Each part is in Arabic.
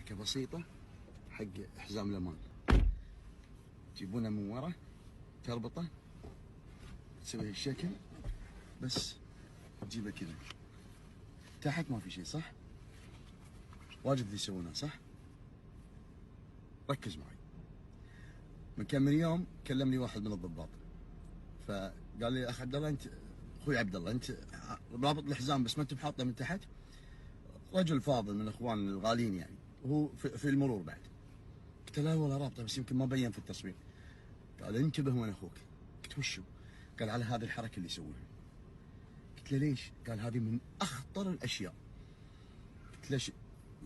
حركة بسيطة حق حزام الأمان. تجيبونه من ورا، تربطه، تسوي هالشكل بس، تجيبه كذا. تحت ما في شيء صح؟ واجد اللي يسوونه صح؟ ركز معي. من كم من يوم كلمني واحد من الضباط، فقال لي اخ عبد الله، انت اخوي عبد الله، انت رابط الحزام بس ما انت بحاطه من تحت. رجل فاضل من الاخوان الغاليين يعني، وهو في المرور بعد. قلت له لا والله رابطه بس يمكن ما بين في التصوير. قال انتبه وين اخوك. قلت وشو؟ قال على هذه الحركه اللي يسوونها. قلت له ليش؟ قال هذه من اخطر الاشياء. قلت له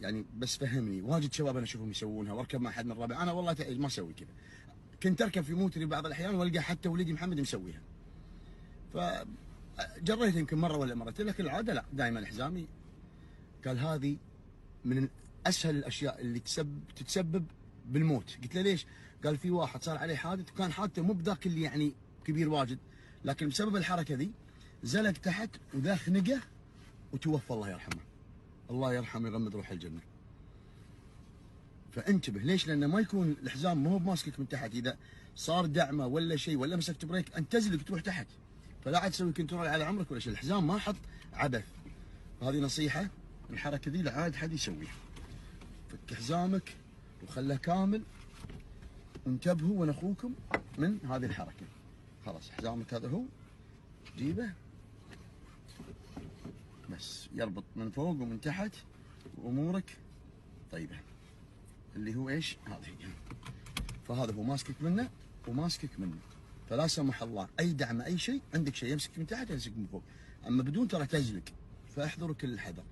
يعني بس فهمني، واجد شباب انا اشوفهم يسوونها واركب مع احد من الربع، انا والله ما اسوي كذا. كنت اركب في موتري بعض الاحيان والقى حتى ولدي محمد مسويها. فجريت يمكن مره ولا مرتين، لكن العاده لا، دائما حزامي. قال هذه من اسهل الاشياء اللي تتسبب بالموت. قلت له ليش؟ قال في واحد صار عليه حادث وكان حادثه مو بذاك اللي يعني كبير واجد، لكن بسبب الحركه ذي زلق تحت وذا خنقه وتوفى الله يرحمه. الله يرحمه يغمد روح الجنه. فانتبه ليش؟ لانه ما يكون الحزام ما هو بماسكك من تحت، اذا صار دعمه ولا شيء ولا مسكت بريك انت تزلق تروح تحت، فلا عاد تسوي كنترول على عمرك ولا شيء. الحزام ما حط عبث. هذه نصيحه، الحركه ذي لا عاد حد يسويها. فك حزامك وخله كامل، انتبهوا وانا اخوكم من هذه الحركه. خلاص حزامك هذا هو، جيبه بس يربط من فوق ومن تحت وامورك طيبه. اللي هو ايش؟ هذه. فهذا هو ماسكك منه وماسكك منه، فلا سمح الله اي دعم اي شيء عندك شيء يمسك من تحت يمسك من فوق، اما بدون ترى تزلق، فاحذروا كل الحذر.